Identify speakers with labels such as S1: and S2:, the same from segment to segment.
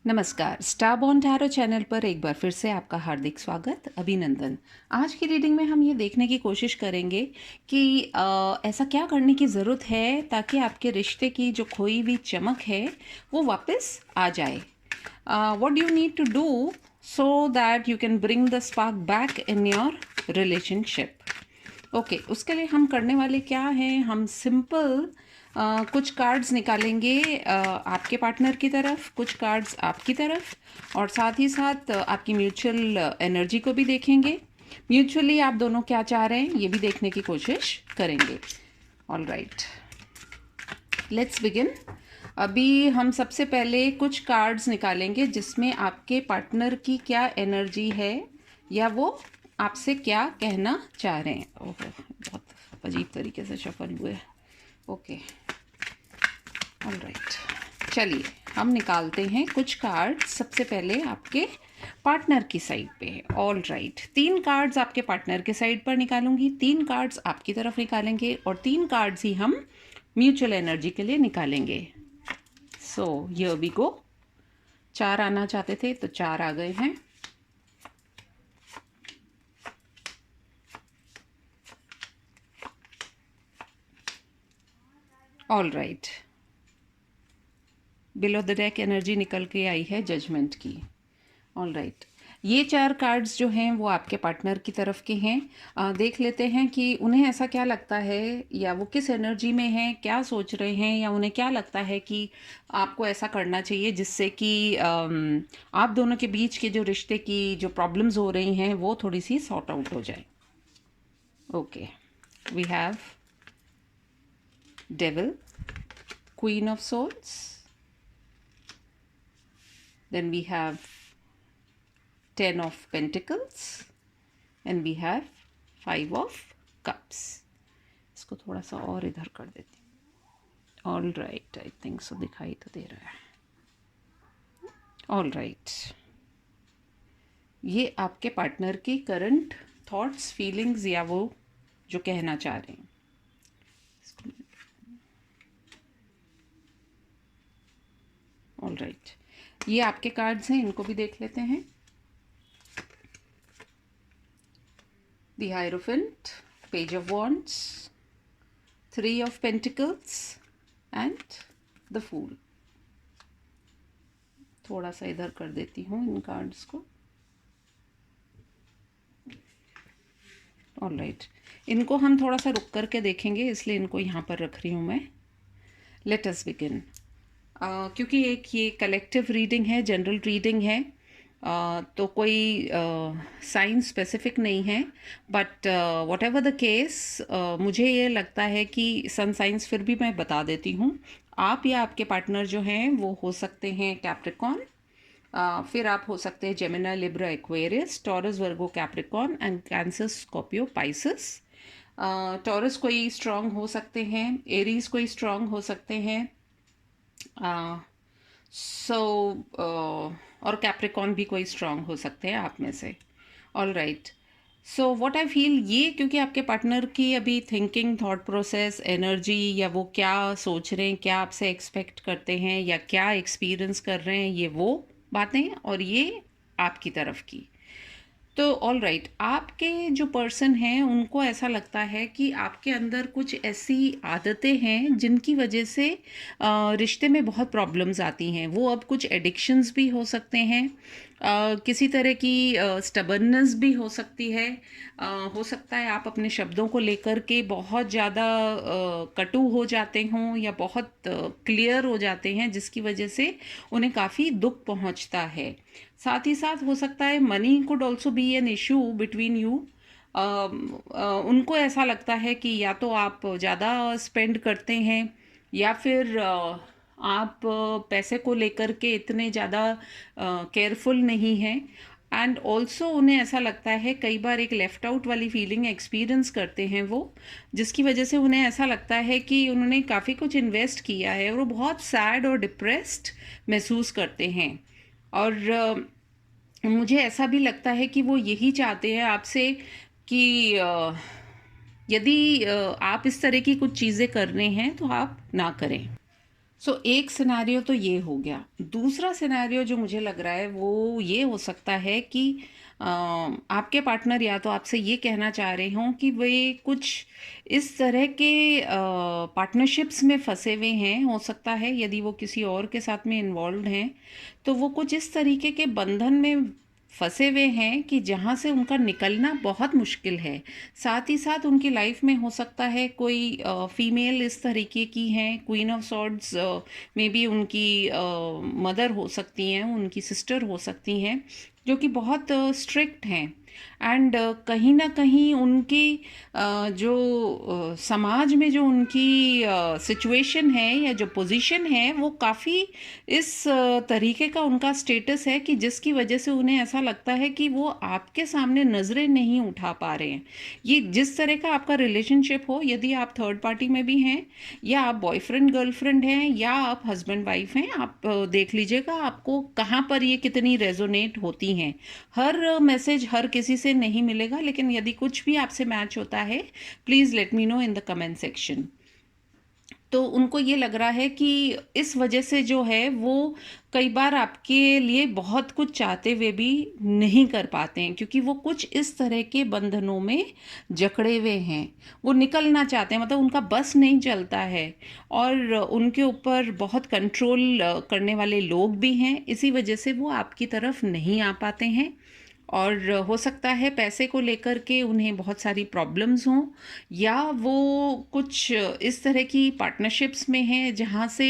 S1: नमस्कार, star born tarot channel पर एक बार फिर से आपका हार्दिक स्वागत, अभिनंदन। आज की रीडिंग में हम ये देखने की कोशिश करेंगे कि ऐसा क्या करने की ज़रूरत है ताकि आपके रिश्ते की जो खोई हुई चमक है वो वापस आ जाए। What do you need to do so that you can bring the spark back in your relationship. Okay, उसके लिए हम करने वाले क्या हैं, हम सिंपल कुछ कार्ड्स निकालेंगे आपके पार्टनर की तरफ, कुछ कार्ड्स आपकी तरफ, और साथ ही साथ आपकी म्यूचुअल एनर्जी को भी देखेंगे। म्यूचुअली आप दोनों क्या चाह रहे हैं ये भी देखने की कोशिश करेंगे। All right, let's begin. अभी हम सबसे पहले कुछ कार्ड्स निकालेंगे जिसमें आपके पार्टनर की क्या एनर्जी है या वो आपसे क्या कहना चाह रहे हैं। ओह, बहुत अजीब तरीके से शफल हुए। ओके, ऑल राइट, चलिए हम निकालते हैं कुछ कार्ड। सबसे पहले आपके पार्टनर की साइड पे है। ऑल राइट, 3 कार्ड्स आपके पार्टनर के साइड पर निकालूंगी, 3 कार्ड्स आपकी तरफ निकालेंगे और 3 कार्ड्स ही हम म्यूचुअल एनर्जी के लिए निकालेंगे। So here we go. 4 आना चाहते थे तो 4 आ गए हैं। All right, below the deck energy निकल के आई है जजमेंट की। ऑल राइट, ये 4 कार्ड्स जो हैं वो आपके पार्टनर की तरफ के हैं। देख लेते हैं कि उन्हें ऐसा क्या लगता है या वो किस एनर्जी में हैं, क्या सोच रहे हैं, या उन्हें क्या लगता है कि आपको ऐसा करना चाहिए जिससे कि आप दोनों के बीच के जो रिश्ते की जो प्रॉब्लम्स हो रही हैं वो थोड़ी सी सॉर्ट आउट हो जाए। Okay, we have devil, queen of swords, then we have 10 of Pentacles and we have 5 of Cups. इसको थोड़ा सा और इधर कर देती हूँ। All right, I think so दिखाई तो दे रहा है। ऑल राइट, ये आपके पार्टनर की करंट थॉट्स, फीलिंग्स या वो जो कहना चाह रहे हैं। ऑल राइट, ये आपके कार्ड्स हैं, इनको भी देख लेते हैं। The Hierophant, Page of Wands, 3 of Pentacles and the Fool. थोड़ा सा इधर कर देती हूँ इन कार्ड्स को। ऑल राइट, इनको हम थोड़ा सा रुक करके देखेंगे इसलिए इनको यहाँ पर रख रही हूँ मैं। Let us begin. क्योंकि एक ये कलेक्टिव रीडिंग है, जनरल रीडिंग है, तो कोई साइन स्पेसिफिक नहीं है, but what ever the case मुझे ये लगता है कि सन साइंस फिर भी मैं बता देती हूँ। आप या आपके पार्टनर जो हैं वो हो सकते हैं कैप्रिकॉर्न, फिर आप हो सकते हैं Gemini, Libra, Aquarius, taurus, Virgo, Capricorn and cancer, Scorpio, Pisces. Taurus कोई स्ट्रांग हो सकते हैं, एरीज कोई स्ट्रांग हो सकते हैं, और कैप्रिकॉर्न भी कोई स्ट्रांग हो सकते हैं आप में से। All right, so what I feel, ये क्योंकि आपके पार्टनर की अभी थिंकिंग, थॉट प्रोसेस, एनर्जी या वो क्या सोच रहे हैं, क्या आपसे एक्सपेक्ट करते हैं या क्या एक्सपीरियंस कर रहे हैं, ये वो बातें, और ये आपकी तरफ की। तो ऑल राइट, आपके जो पर्सन हैं उनको ऐसा लगता है कि आपके अंदर कुछ ऐसी आदतें हैं जिनकी वजह से रिश्ते में बहुत प्रॉब्लम्स आती हैं। वो अब कुछ एडिक्शंस भी हो सकते हैं, किसी तरह की स्टबर्ननेस भी हो सकती है। हो सकता है आप अपने शब्दों को लेकर के बहुत ज़्यादा कटु हो जाते हों या बहुत क्लियर हो जाते हैं, जिसकी वजह से उन्हें काफ़ी दुख पहुंचता है। साथ ही साथ हो सकता है money could also be an issue between you. उनको ऐसा लगता है कि या तो आप ज़्यादा स्पेंड करते हैं या फिर आप पैसे को लेकर के इतने ज़्यादा केयरफुल नहीं हैं। एंड ऑल्सो उन्हें ऐसा लगता है, कई बार एक लेफ्ट आउट वाली फीलिंग एक्सपीरियंस करते हैं वो, जिसकी वजह से उन्हें ऐसा लगता है कि उन्होंने काफ़ी कुछ इन्वेस्ट किया है और वो बहुत सैड और डिप्रेस्ड महसूस करते हैं। और मुझे ऐसा भी लगता है कि वो यही चाहते हैं आपसे कि यदि आप इस तरह की कुछ चीज़ें कर रहे हैं तो आप ना करें। एक सिनेरियो तो ये हो गया। दूसरा सिनेरियो जो मुझे लग रहा है वो ये हो सकता है कि आपके पार्टनर या तो आपसे ये कहना चाह रहे हों कि वे कुछ इस तरह के पार्टनरशिप्स में फंसे हुए हैं, हो सकता है यदि वो किसी और के साथ में इन्वॉल्व हैं, तो वो कुछ इस तरीके के बंधन में फंसे हुए हैं कि जहाँ से उनका निकलना बहुत मुश्किल है। साथ ही साथ उनकी लाइफ में हो सकता है कोई फीमेल इस तरीके की हैं, क्वीन ऑफ सॉर्ड्स में भी उनकी मदर हो सकती हैं, उनकी सिस्टर हो सकती हैं, जो कि बहुत स्ट्रिक्ट हैं। एंड कहीं ना कहीं उनकी जो समाज में जो उनकी सिचुएशन है या जो पोजीशन है वो काफ़ी इस तरीके का उनका स्टेटस है कि जिसकी वजह से उन्हें ऐसा लगता है कि वो आपके सामने नज़रें नहीं उठा पा रहे हैं। ये जिस तरह का आपका रिलेशनशिप हो, यदि आप थर्ड पार्टी में भी हैं या आप बॉयफ्रेंड गर्लफ्रेंड हैं या आप हस्बैंड वाइफ हैं, आप देख लीजिएगा आपको कहाँ पर ये कितनी रेजोनेट होती हैं। हर मैसेज हर किसी से नहीं मिलेगा, लेकिन यदि कुछ भी आपसे मैच होता है, please let me know in the comment section. तो उनको ये लग रहा है कि इस वजह से जो है वो कई बार आपके लिए बहुत कुछ चाहते हुए भी नहीं कर पाते हैं, क्योंकि वो कुछ इस तरह के बंधनों में जकड़े हुए हैं। वो निकलना चाहते हैं, मतलब उनका बस नहीं चलता है, और उनके ऊपर बहुत कंट्रोल करने वाले लोग भी हैं। इसी वजह से वो आपकी तरफ नहीं आ पाते हैं, और हो सकता है पैसे को लेकर के उन्हें बहुत सारी प्रॉब्लम्स हों, या वो कुछ इस तरह की पार्टनरशिप्स में हैं जहाँ से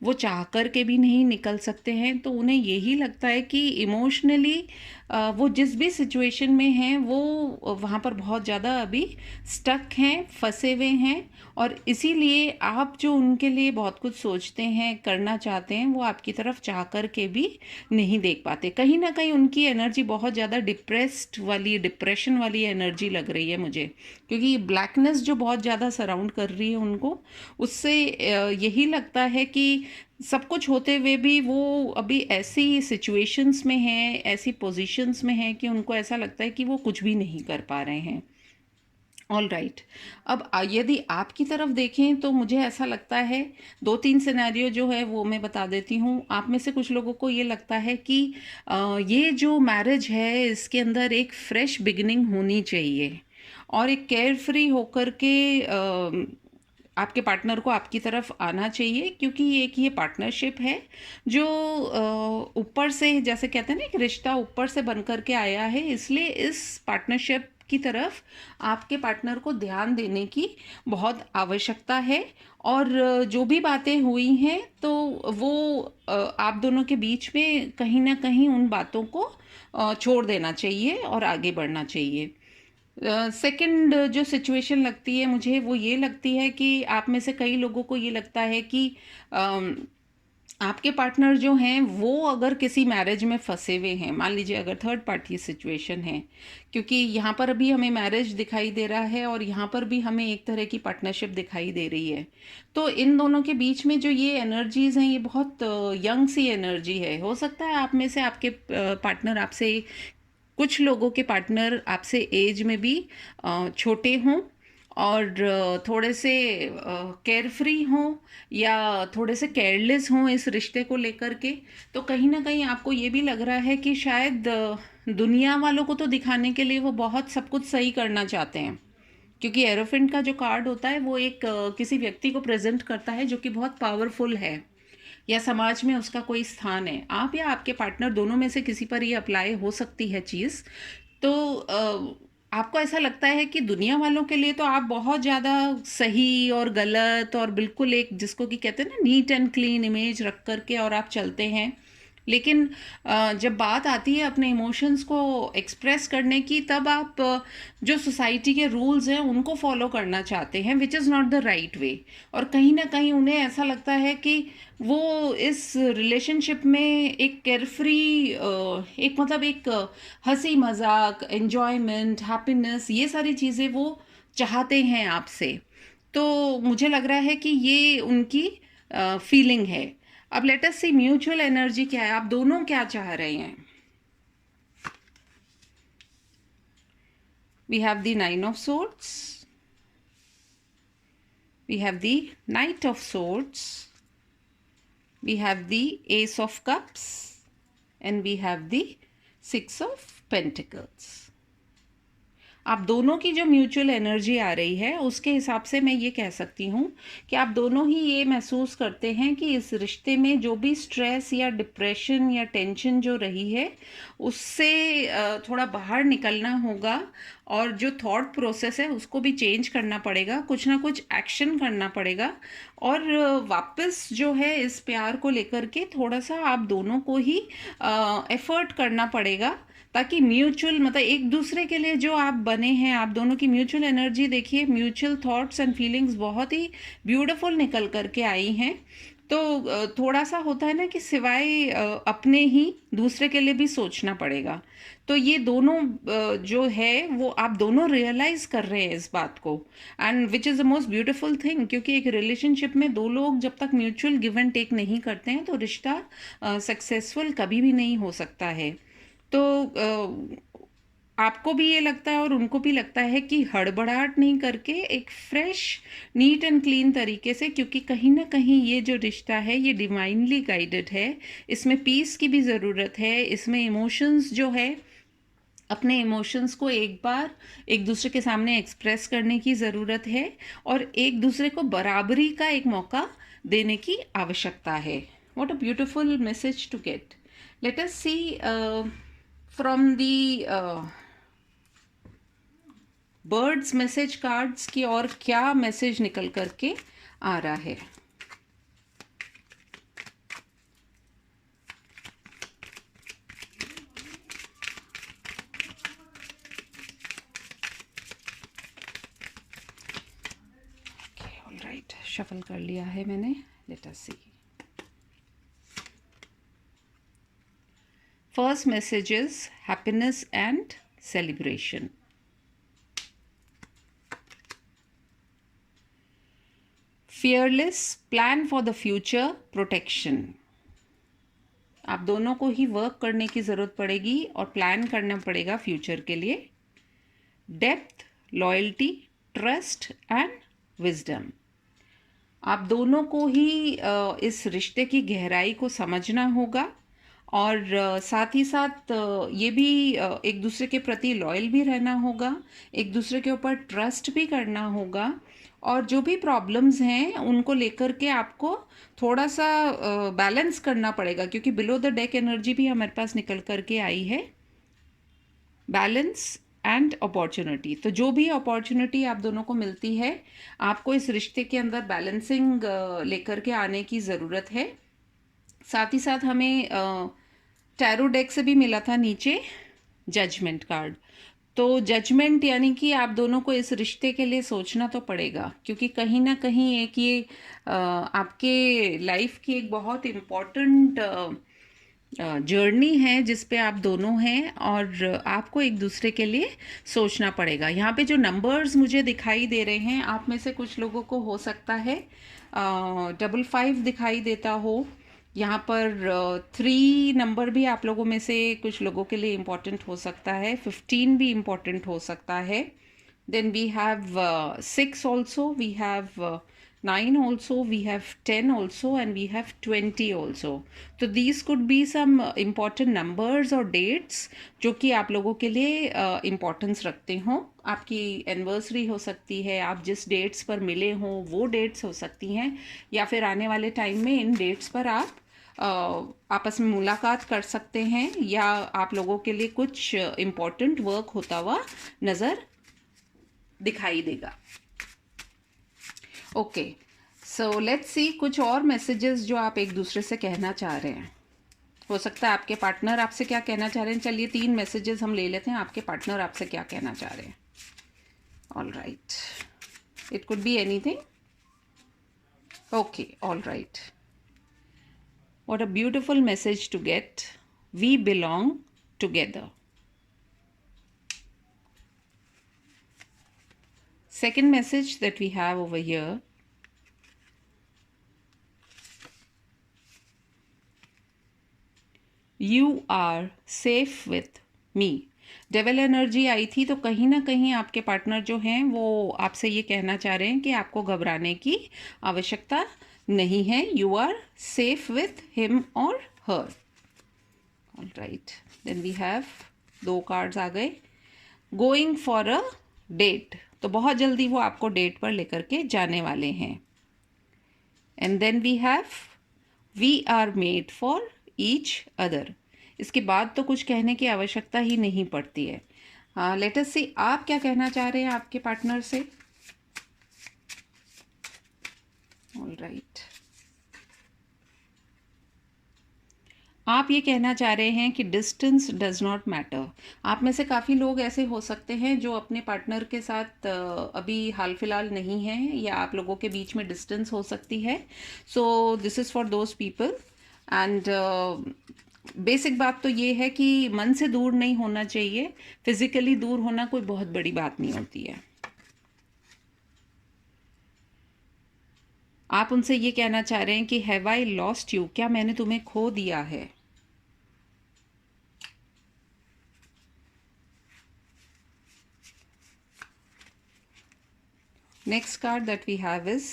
S1: वो चाह कर के भी नहीं निकल सकते हैं। तो उन्हें यही लगता है कि इमोशनली वो जिस भी सिचुएशन में हैं वो वहाँ पर बहुत ज़्यादा अभी स्टक हैं, फंसे हुए हैं, और इसीलिए आप जो उनके लिए बहुत कुछ सोचते हैं, करना चाहते हैं, वो आपकी तरफ चाह कर के भी नहीं देख पाते। कहीं ना कहीं उनकी एनर्जी बहुत ज़्यादा डिप्रेस्ड वाली, डिप्रेशन वाली एनर्जी लग रही है मुझे, क्योंकि ब्लैकनेस जो बहुत ज़्यादा सराउंड कर रही है उनको, उससे यही लगता है कि सब कुछ होते हुए भी वो अभी ऐसी सिचुएशंस में हैं, ऐसी पोजीशंस में हैं कि उनको ऐसा लगता है कि वो कुछ भी नहीं कर पा रहे हैं। All right. अब यदि आपकी तरफ देखें तो मुझे ऐसा लगता है, दो तीन सिनेरियो जो है वो मैं बता देती हूँ। आप में से कुछ लोगों को ये लगता है कि ये जो मैरिज है इसके अंदर एक फ्रेश बिगिनिंग होनी चाहिए, और एक केयर फ्री होकर के आपके पार्टनर को आपकी तरफ आना चाहिए, क्योंकि एक ये पार्टनरशिप है जो ऊपर से, जैसे कहते हैं ना, एक रिश्ता ऊपर से बन कर के आया है, इसलिए इस पार्टनरशिप की तरफ आपके पार्टनर को ध्यान देने की बहुत आवश्यकता है। और जो भी बातें हुई हैं तो वो आप दोनों के बीच में कहीं ना कहीं उन बातों को छोड़ देना चाहिए और आगे बढ़ना चाहिए। सेकंड जो सिचुएशन लगती है मुझे, वो ये लगती है कि आप में से कई लोगों को ये लगता है कि अम, आपके पार्टनर जो हैं वो अगर किसी मैरिज में फंसे हुए हैं, मान लीजिए अगर थर्ड पार्टी सिचुएशन है, क्योंकि यहाँ पर अभी हमें मैरिज दिखाई दे रहा है और यहाँ पर भी हमें एक तरह की पार्टनरशिप दिखाई दे रही है। तो इन दोनों के बीच में जो ये एनर्जीज हैं, ये बहुत यंग सी एनर्जी है। हो सकता है आप में से आपके पार्टनर आपसे, कुछ लोगों के पार्टनर आपसे एज में भी छोटे हों, और थोड़े से केयर फ्री हों, या थोड़े से केयरलेस हों इस रिश्ते को लेकर के। तो कहीं ना कहीं आपको ये भी लग रहा है कि शायद दुनिया वालों को तो दिखाने के लिए वो बहुत सब कुछ सही करना चाहते हैं, क्योंकि एरोफेंट का जो कार्ड होता है वो एक किसी व्यक्ति को प्रेजेंट करता है जो कि बहुत पावरफुल है, या समाज में उसका कोई स्थान है। आप या आपके पार्टनर दोनों में से किसी पर ये अप्लाई हो सकती है चीज़। तो आपको ऐसा लगता है कि दुनिया वालों के लिए तो आप बहुत ज़्यादा सही और गलत और बिल्कुल एक, जिसको कि कहते हैं ना, नीट एंड क्लीन इमेज रख करके और आप चलते हैं। लेकिन जब बात आती है अपने इमोशंस को एक्सप्रेस करने की, तब आप जो सोसाइटी के रूल्स हैं उनको फॉलो करना चाहते हैं, which is not the right way. और कहीं ना कहीं उन्हें ऐसा लगता है कि वो इस रिलेशनशिप में एक केयरफ्री, एक मतलब एक हंसी मजाक, एन्जॉयमेंट, हैप्पीनेस, ये सारी चीज़ें वो चाहते हैं आपसे। तो मुझे लग रहा है कि ये उनकी फीलिंग है। अब let us see mutual energy क्या है, आप दोनों क्या चाह रहे हैं। We have the nine of swords, we have the knight of swords, we have the Ace of Cups, and we have the Six of Pentacles. आप दोनों की जो म्यूचुअल एनर्जी आ रही है उसके हिसाब से मैं ये कह सकती हूँ कि आप दोनों ही ये महसूस करते हैं कि इस रिश्ते में जो भी स्ट्रेस या डिप्रेशन या टेंशन जो रही है उससे थोड़ा बाहर निकलना होगा, और जो थॉट प्रोसेस है उसको भी चेंज करना पड़ेगा, कुछ ना कुछ एक्शन करना पड़ेगा, और वापस जो है इस प्यार को लेकर के थोड़ा सा आप दोनों को ही एफर्ट करना पड़ेगा, ताकि म्यूचुअल मतलब एक दूसरे के लिए जो आप बने हैं, आप दोनों की म्यूचुअल एनर्जी देखिए, म्यूचुअल थॉट्स एंड फीलिंग्स बहुत ही ब्यूटीफुल निकल करके आई हैं। तो थोड़ा सा होता है ना कि सिवाय अपने ही दूसरे के लिए भी सोचना पड़ेगा। तो ये दोनों जो है वो आप दोनों रियलाइज कर रहे हैं इस बात को, and which is the most beautiful thing, क्योंकि एक रिलेशनशिप में दो लोग जब तक म्यूचुअल गिव एंड टेक नहीं करते हैं तो रिश्ता सक्सेसफुल कभी भी नहीं हो सकता है। तो आपको भी ये लगता है और उनको भी लगता है कि हड़बड़ाहट नहीं करके एक फ्रेश नीट एंड क्लीन तरीके से, क्योंकि कहीं ना कहीं ये जो रिश्ता है ये डिवाइनली गाइडेड है, इसमें पीस की भी ज़रूरत है, इसमें इमोशंस जो है अपने इमोशंस को एक बार एक दूसरे के सामने एक्सप्रेस करने की ज़रूरत है, और एक दूसरे को बराबरी का एक मौका देने की आवश्यकता है। What a beautiful message to get. Let us see from the birds message cards की और क्या मैसेज निकल करके आ रहा है। ऑलराइट, शफल कर लिया है मैंने। Let us see. First message is happiness and celebration. Fearless, plan for the future, protection. आप दोनों को ही वर्क करने की ज़रूरत पड़ेगी और प्लान करना पड़ेगा फ्यूचर के लिए। Depth, loyalty, trust and wisdom. आप दोनों को ही इस रिश्ते की गहराई को समझना होगा, और साथ ही साथ ये भी एक दूसरे के प्रति लॉयल भी रहना होगा, एक दूसरे के ऊपर ट्रस्ट भी करना होगा, और जो भी प्रॉब्लम्स हैं उनको लेकर के आपको थोड़ा सा बैलेंस करना पड़ेगा, क्योंकि बिलो द डेक एनर्जी भी हमारे पास निकल करके आई है, बैलेंस एंड अपॉर्चुनिटी। तो जो भी अपॉर्चुनिटी आप दोनों को मिलती है, आपको इस रिश्ते के अंदर बैलेंसिंग लेकर के आने की ज़रूरत है। साथ ही साथ हमें टैरो डेक से भी मिला था नीचे जजमेंट कार्ड। तो जजमेंट यानी कि आप दोनों को इस रिश्ते के लिए सोचना तो पड़ेगा, क्योंकि कहीं ना कहीं एक ये आपके लाइफ की एक बहुत इम्पॉर्टेंट जर्नी है जिस पे आप दोनों हैं, और आपको एक दूसरे के लिए सोचना पड़ेगा। यहाँ पे जो नंबर्स मुझे दिखाई दे रहे हैं, आप में से कुछ लोगों को हो सकता है 55 दिखाई देता हो। यहाँ पर 3 नंबर भी आप लोगों में से कुछ लोगों के लिए इम्पॉर्टेंट हो सकता है, 15 भी इम्पॉर्टेंट हो सकता है। Then we have 6 also, we have 9 also, we have 10 also, and we have 20 also. तो these could be some important numbers or dates जो कि आप लोगों के लिए importance रखते हो। आपकी एनिवर्सरी हो सकती है, आप जिस डेट्स पर मिले हों वो डेट्स हो सकती हैं, या फिर आने वाले टाइम में इन डेट्स पर आप आपस में मुलाकात कर सकते हैं, या आप लोगों के लिए कुछ इम्पोर्टेंट वर्क होता हुआ नज़र दिखाई देगा। ओके, सो लेट्स सी कुछ और मैसेजेस जो आप एक दूसरे से कहना चाह रहे हैं। हो सकता है आपके पार्टनर आपसे क्या कहना चाह रहे हैं। चलिए 3 मैसेजेस हम ले लेते हैं, आपके पार्टनर आपसे क्या कहना चाह रहे हैं। All right, it could be anything. Okay, all right, what a beautiful message to get. We belong together. Second message that we have over here, you are safe with me. Devil energy आई थी, तो कहीं ना कहीं आपके partner जो हैं वो आपसे ये कहना चाह रहे हैं कि आपको घबराने की आवश्यकता नहीं है, you are safe with him और her. All right, then we have 2 cards आ गए। गोइंग फॉर अ डेट, तो बहुत जल्दी वो आपको डेट पर लेकर के जाने वाले हैं। And then we have we are made for each other. इसके बाद तो कुछ कहने की आवश्यकता ही नहीं पड़ती है। लेट अस सी, आप क्या कहना चाह रहे हैं आपके पार्टनर से। ऑल राइट, आप ये कहना चाह रहे हैं कि डिस्टेंस डज नॉट मैटर। आप में से काफ़ी लोग ऐसे हो सकते हैं जो अपने पार्टनर के साथ अभी हाल फिलहाल नहीं हैं, या आप लोगों के बीच में डिस्टेंस हो सकती है। So this is for those people. And basic बात तो ये है कि मन से दूर नहीं होना चाहिए, फिजिकली दूर होना कोई बहुत बड़ी बात नहीं होती है। आप उनसे ये कहना चाह रहे हैं कि हैव आई लॉस्ट यू, क्या मैंने तुम्हें खो दिया है। Next card that we have is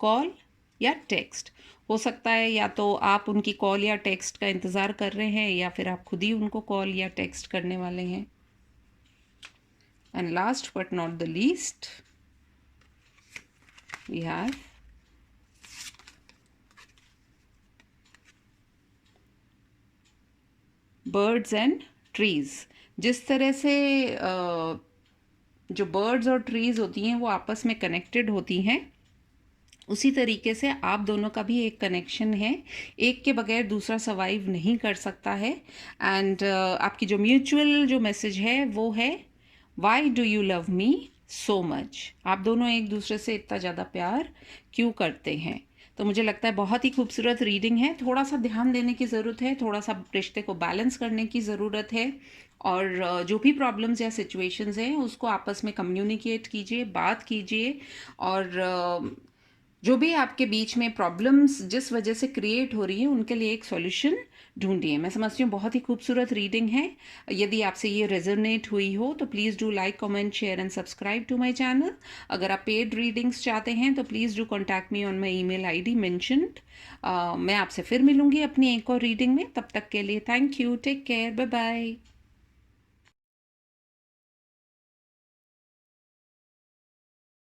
S1: call या टेक्स्ट। हो सकता है या तो आप उनकी कॉल या टेक्स्ट का इंतज़ार कर रहे हैं, या फिर आप खुद ही उनको कॉल या टेक्स्ट करने वाले हैं। And last but not the least we have birds and trees. जिस तरह से जो बर्ड्स और ट्रीज़ होती हैं वो आपस में कनेक्टेड होती हैं, उसी तरीके से आप दोनों का भी एक कनेक्शन है। एक के बगैर दूसरा सर्वाइव नहीं कर सकता है। एंड आपकी जो म्यूचुअल जो मैसेज है वो है, why do you love me so much. आप दोनों एक दूसरे से इतना ज़्यादा प्यार क्यों करते हैं। तो मुझे लगता है बहुत ही खूबसूरत रीडिंग है। थोड़ा सा ध्यान देने की ज़रूरत है, थोड़ा सा रिश्ते को बैलेंस करने की ज़रूरत है, और जो भी प्रॉब्लम्स या सिचुएशंस हैं उसको आपस में कम्युनिकेट कीजिए, बात कीजिए। और जो भी आपके बीच में प्रॉब्लम्स जिस वजह से क्रिएट हो रही हैं उनके लिए एक सॉल्यूशन ढूंढिए। मैं समझती हूँ बहुत ही खूबसूरत रीडिंग है। यदि आपसे ये रेजोनेट हुई हो तो please do like, comment, share and subscribe to my channel. अगर आप पेड रीडिंग्स चाहते हैं तो please do contact me on my email ID mentioned. मैं आपसे फिर मिलूंगी अपनी एक और रीडिंग में। तब तक के लिए thank you, take care, bye bye.